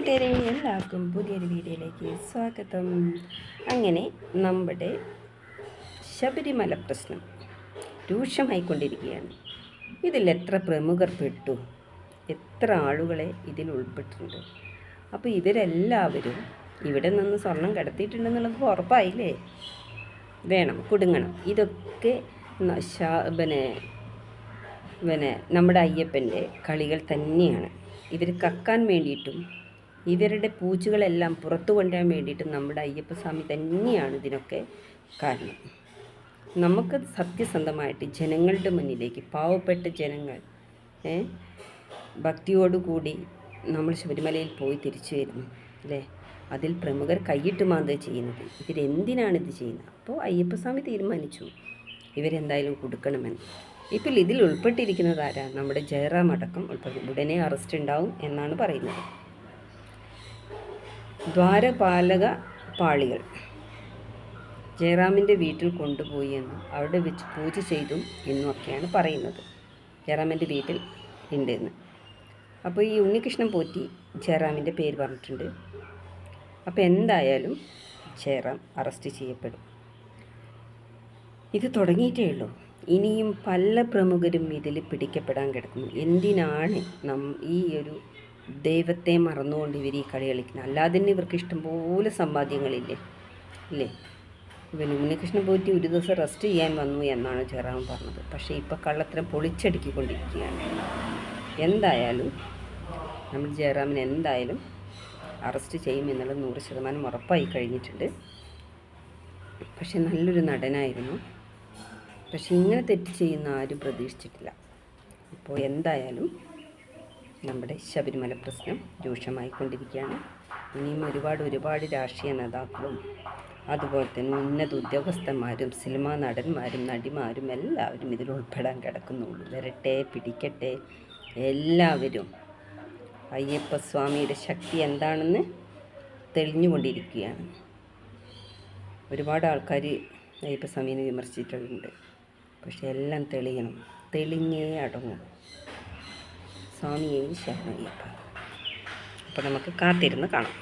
കൂട്ടുകാരെ, എല്ലാവർക്കും പുതിയൊരു വീഡിയോയിലേക്ക് സ്വാഗതം. അങ്ങനെ നമ്മുടെ ശബരിമല പ്രശ്നം രൂക്ഷമായിക്കൊണ്ടിരിക്കുകയാണ്. ഇതിൽ എത്ര പ്രമുഖർ പെട്ടു, എത്ര ആളുകളെ ഇതിൽ ഉൾപ്പെട്ടിട്ടുണ്ട്. അപ്പോൾ ഇവരെല്ലാവരും ഇവിടെ നിന്ന് സ്വർണം കടത്തിയിട്ടുണ്ടെന്നുള്ളത് ഉറപ്പായില്ലേ? വേണം, കുടുങ്ങണം. ഇതൊക്കെ നമ്മുടെ അയ്യപ്പൻ്റെ കളികൾ തന്നെയാണ്. ഇവർ കക്കാൻ വേണ്ടിയിട്ടും ഇവരുടെ പൂജകളെല്ലാം പുറത്തു കൊണ്ടുവരാൻ വേണ്ടിയിട്ടും നമ്മുടെ അയ്യപ്പസ്വാമി തന്നെയാണ് ഇതിനൊക്കെ കാരണം. നമുക്ക് സത്യസന്ധമായിട്ട് ജനങ്ങളുടെ മുന്നിലേക്ക്, പാവപ്പെട്ട ജനങ്ങൾ ഭക്തിയോടുകൂടി നമ്മൾ ശബരിമലയിൽ പോയി തിരിച്ചു വരുന്നു അല്ലേ? അതിൽ പ്രമുഖർ കൈയിട്ട് മാന്തുക ചെയ്യുന്നത്. ഇവരെന്തിനാണിത് ചെയ്യുന്നത്? അപ്പോൾ അയ്യപ്പസ്വാമി തീരുമാനിച്ചു ഇവരെന്തായാലും കൊടുക്കണമെന്ന്. ഇപ്പോൾ ഇതിൽ ഉൾപ്പെട്ടിരിക്കുന്നത് ആരാ? നമ്മുടെ ജയറാം അടക്കം ഉൾപ്പെടും. ഉടനെ അറസ്റ്റ് ഉണ്ടാവും എന്നാണ് പറയുന്നത്. ദ്വാരപാലക പാളികൾ ജയറാമിൻ്റെ വീട്ടിൽ കൊണ്ടുപോയി എന്നും അവിടെ വെച്ച് പൂജ ചെയ്തു എന്നുമൊക്കെയാണ് പറയുന്നത്. ജയറാമിൻ്റെ വീട്ടിൽ ഉണ്ടെന്ന്. അപ്പോൾ ഈ ഉണ്ണികൃഷ്ണൻ പോറ്റി ജയറാമിൻ്റെ പേര് പറഞ്ഞിട്ടുണ്ട്. അപ്പോൾ എന്തായാലും ജയറാം അറസ്റ്റ് ചെയ്യപ്പെടും. ഇത് തുടങ്ങിയിട്ടേ ഉള്ളൂ. ഇനിയും പല പ്രമുഖരും ഇതിൽ പിടിക്കപ്പെടാൻ കിടക്കുന്നു. എന്തിനാണ് ഈ ഒരു ദൈവത്തെ മറന്നുകൊണ്ട് ഇവർ ഈ കളി കളിക്കുന്നത്? അല്ലാതെ തന്നെ ഇവർക്ക് ഇഷ്ടംപോലെ സമ്പാദ്യങ്ങളില്ലേ ഇല്ലേ? പിന്നെ ഉണ്ണികൃഷ്ണൻ പോയിട്ട് ഒരു ദിവസം റെസ്റ്റ് ചെയ്യാൻ വന്നു എന്നാണ് ജയറാം പറഞ്ഞത്. പക്ഷേ ഇപ്പോൾ കള്ളത്തരം പൊളിച്ചടുക്കിക്കൊണ്ടിരിക്കുകയാണ്. എന്തായാലും നമ്മൾ ജയറാമിനെ എന്തായാലും അറസ്റ്റ് ചെയ്യുമെന്നുള്ളത് 100% ഉറപ്പായി കഴിഞ്ഞിട്ടുണ്ട്. പക്ഷെ നല്ലൊരു നടനായിരുന്നു. പക്ഷെ ഇങ്ങനെ തെറ്റ് ചെയ്യുന്ന ആരും പ്രതീക്ഷിച്ചിട്ടില്ല. ഇപ്പോൾ എന്തായാലും നമ്മുടെ ശബരിമല പ്രശ്നം രൂക്ഷമായിക്കൊണ്ടിരിക്കുകയാണ്. ഇനിയും ഒരുപാട് രാഷ്ട്രീയ നേതാക്കളും അതുപോലെ തന്നെ ഉന്നത ഉദ്യോഗസ്ഥന്മാരും സിനിമാ നടന്മാരും നടിമാരും എല്ലാവരും ഇതിൽ ഉൾപ്പെടാൻ കിടക്കുന്നുള്ളൂ. വരട്ടെ, പിടിക്കട്ടെ. എല്ലാവരും അയ്യപ്പസ്വാമിയുടെ ശക്തി എന്താണെന്ന് തെളിഞ്ഞുകൊണ്ടിരിക്കുകയാണ്. ഒരുപാട് ആൾക്കാർ അയ്യപ്പസ്വാമിനെ വിമർശിച്ചിട്ടുണ്ട്. പക്ഷെ എല്ലാം തെളിയണം, തെളിഞ്ഞേ അടങ്ങും. സ്വാമിയെ ശരണയ്യപ്പ. അപ്പോൾ നമുക്ക് കാത്തിരുന്ന് കാണാം.